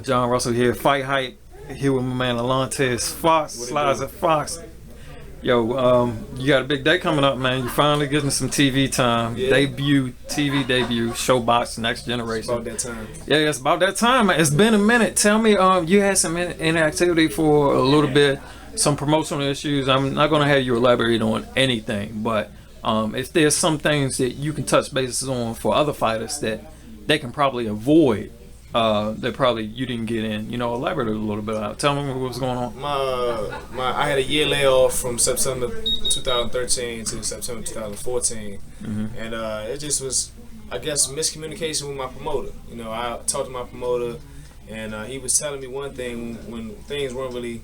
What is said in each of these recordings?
John Russell here, FightHype, here with my man Alantez Fox, Slides at Fox. Yo, you got a big day coming up, man. You finally getting some TV time. Yeah. TV debut, Shobox, Next Generation. About that time. Yeah, it's about that time, man. It's been a minute. Tell me, you had some inactivity for a little bit, some promotional issues. I'm not going to have you elaborate on anything, but if there's some things that you can touch bases on for other fighters that they can probably avoid, that probably you didn't get in, elaborate a little bit out. Tell me what was going on. I had a year layoff from September 2013 to September 2014, and it just was, I guess, miscommunication with my promoter. I talked to my promoter, and he was telling me one thing when things weren't really,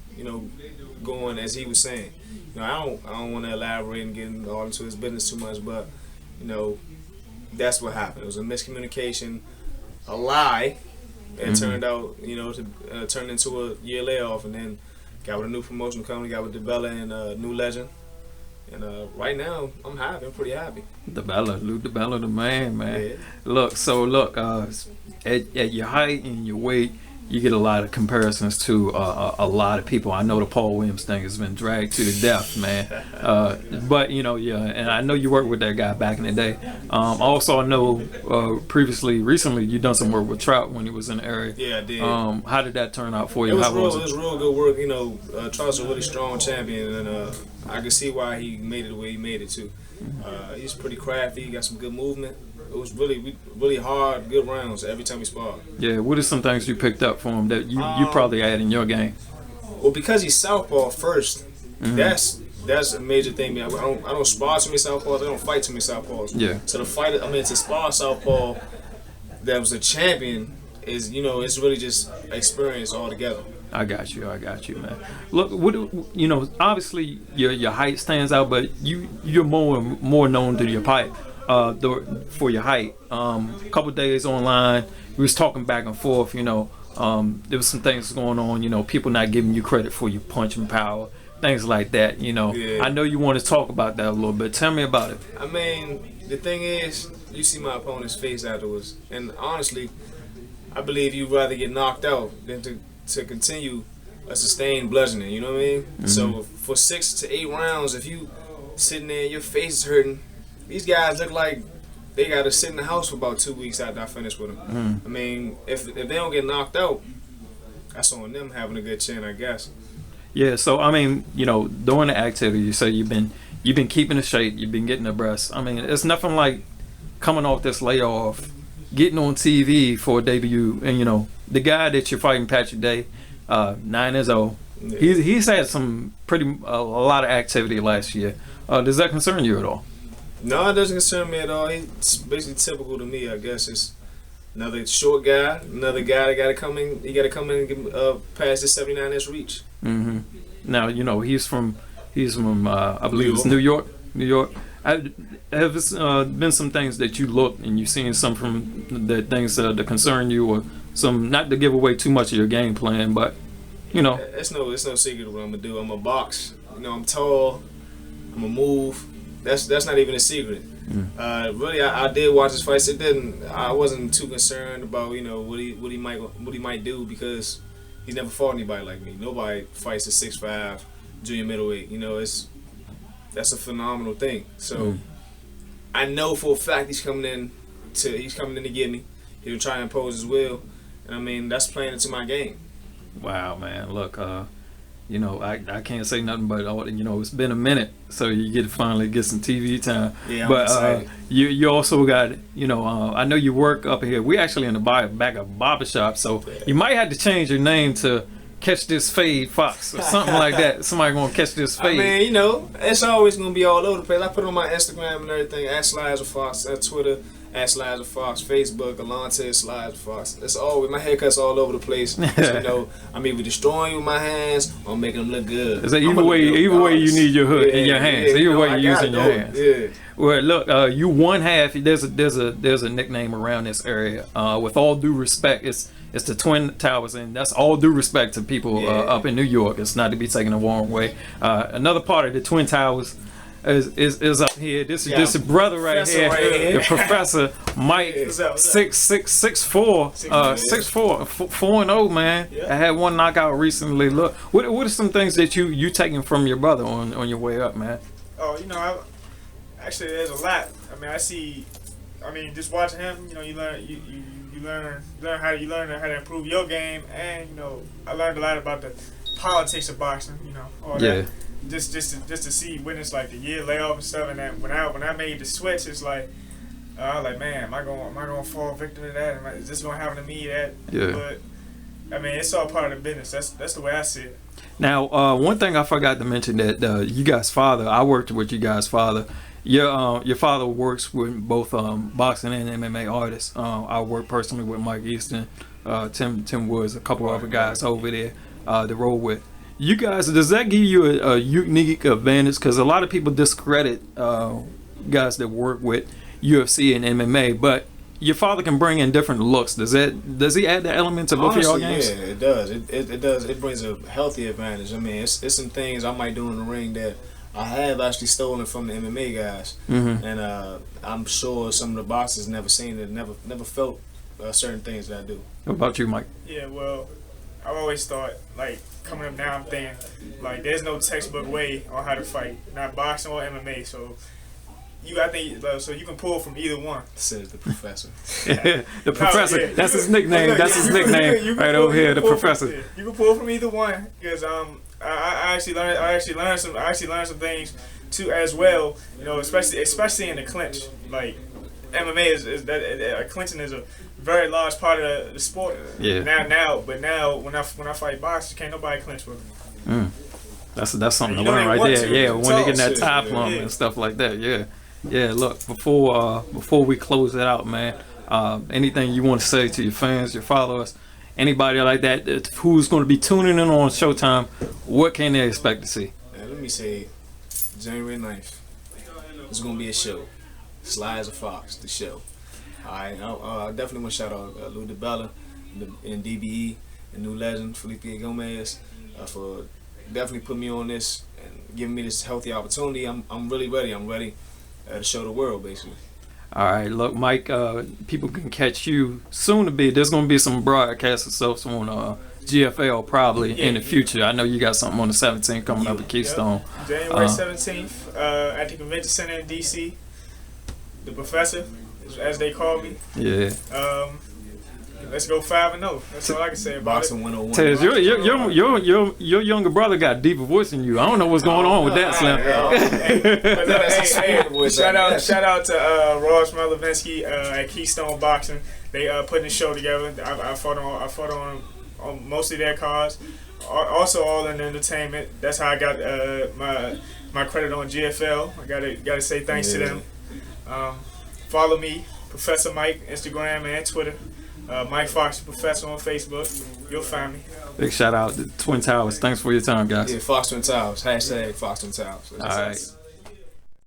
going as he was saying. I don't want to elaborate and get all into his business too much, but that's what happened. It was a miscommunication, a lie. It turned out, to turn into a year layoff, and then got with a new promotion company, got with DeBella and New Legend, and right now I'm happy. I'm pretty happy. Luke DeBella, the man. Yeah. Look, at your height and your weight, you get a lot of comparisons to a lot of people. I know the Paul Williams thing has been dragged to the death, man. But and I know you worked with that guy back in the day. Also, I know recently, you done some work with Trout when he was in the area. Yeah, I did. How did that turn out for you? It was real good work. Trout's a really strong champion, and I can see why he made it the way he made it too. He's pretty crafty. He got some good movement. It was really hard, good rounds every time we sparred. Yeah, what are some things you picked up from him that you probably had in your game? Well, because he's southpaw first, that's a major thing. I don't spar too many southpaws. I don't fight too many southpaws. Yeah. So to spar southpaw that was a champion is, it's really just experience altogether. I got you, man. Look, obviously your height stands out, but you're more known to your pipe. For your height, a couple days online, we was talking back and forth. There was some things going on. People not giving you credit for your punching power, things like that. Yeah. I know you want to talk about that a little bit. Tell me about it. I mean, the thing is, you see my opponent's face afterwards, and honestly, I believe you'd rather get knocked out than to continue a sustained bludgeoning. You know what I mean? So for 6 to 8 rounds, if you sitting there, your face is hurting. These guys look like they got to sit in the house for about 2 weeks after I finish with them. I mean, if they don't get knocked out, that's on them having a good chin, I guess. Yeah. So I mean, during the activity, you say you've been keeping the shape, you've been getting the breasts. I mean, it's nothing like coming off this layoff, getting on TV for a debut, and the guy that you're fighting, Patrick Day, 9 years old. Yeah. He's had a lot of activity last year. Does that concern you at all? No, it doesn't concern me at all. He's basically typical to me, I guess. It's another short guy, another guy that got to come in. He got to come in and get past the 79-inch reach. Now he's from I believe it's New York. Have been some things that you look and you've seen some from the things that concern you, or some, not to give away too much of your game plan, but it's no secret what I'm gonna do. I'm a box. I'm tall. I'm a move. That's not even a secret. Really, I did watch his fights. I wasn't too concerned about what he might do, because he's never fought anybody like me. Nobody fights a 6'5" junior middleweight. That's a phenomenal thing. So I know for a fact he's coming in to get me. He'll try and impose his will, and I mean that's playing into my game. Wow, man! Look, I can't say nothing but it's been a minute, so you get to finally get some TV time. Yeah, but you also got I know you work up here. We actually in the back of barbershop, so you might have to change your name to Catch This Fade Fox or something like that. Somebody gonna catch this fade. I mean, it's always gonna be all over the place. I put it on my Instagram and everything, @Slides Fox, Twitter, @Slides Fox, Facebook, Alantez Slides Fox. It's always, my haircut's all over the place. I'm either destroying you with my hands or making them look good. It's like either way you need your hood in your hands. Either way you using your hands. Yeah. Well, look, you one half. There's a nickname around this area. With all due respect, it's the Twin Towers, and that's all due respect to people up in New York. It's not to be taken the wrong way. Another part of the Twin Towers, is up here. This is a brother right here, the Professor Mike, 6'4", 4-0, man. I had one knockout recently. Look, what are some things that you taking from your brother on your way up, man? Oh, actually there's a lot. I mean, just watching him, you learn how to improve your game, and I learned a lot about the politics of boxing, all that. Just to see when it's like the year layoff and stuff, and then when I made the switch, it's like I was like, man, am I gonna fall victim to that? Is this gonna happen to me? But I mean, it's all part of the business. That's the way I see it. Now, one thing I forgot to mention that you guys' father, I worked with you guys' father. Your father works with both boxing and MMA artists. I work personally with Mike Easton, Tim Woods, a couple other guys over there to roll with. You guys, does that give you a unique advantage? Because a lot of people discredit guys that work with UFC and MMA, but your father can bring in different looks. Does he add the elements of both of y'all games? Yeah, it does. It does. It brings a healthy advantage. I mean, it's some things I might do in the ring that I have actually stolen from the MMA guys, and I'm sure some of the boxers never seen it, never felt certain things that I do. What about you, Mike? Yeah, well, I've always thought, like, coming up now, I'm thinking, like, there's no textbook way on how to fight, not boxing or MMA. So I think so you can pull from either one. Says the Professor. The Professor. Yeah. That's his nickname. That's his nickname right over here. The Professor. You can pull from either one, because I actually learned some things too as well. Especially in the clinch. Like, MMA is that clinching is a very large part of the sport. Yeah. Now when I fight boxers, can't nobody clinch with me. That's something to learn right there. Yeah, when they get that top on and stuff like that. Yeah. Yeah. Look, before we close it out, man. Anything you want to say to your fans, your followers, anybody like that who's going to be tuning in on Showtime? What can they expect to see? Let me say, January 9th. It's going to be a show. Sly as a Fox, the show. I definitely want to shout out Lou DiBella and DBE, and New Legend, Felipe Gomez, for definitely putting me on this and giving me this healthy opportunity. I'm really ready. I'm ready to show the world, basically. All right, look, Mike, people can catch you soon to be. There's going to be some broadcast stuff on GFL probably in the future. I know you got something on the 17th coming up at Keystone. January 17th at the Convention Center in D.C. The Professor, as they call me. Yeah. Let's go 5-0. That's all I can say about Boxing it. 101. Tez, your younger brother got a deeper voice than you. I don't know what's going on with that, Slim. Shout out to Ross Malovinsky at Keystone Boxing. They putting the show together. I fought on most of their cards. Also, all in entertainment. That's how I got my credit on GFL. I gotta say thanks to them. Follow me, Professor Mike, Instagram and Twitter. Mike Fox, Professor on Facebook. You'll find me. Big shout out to Twin Towers. Thanks for your time, guys. Yeah, Fox Twin Towers. # Fox Twin Towers. All right.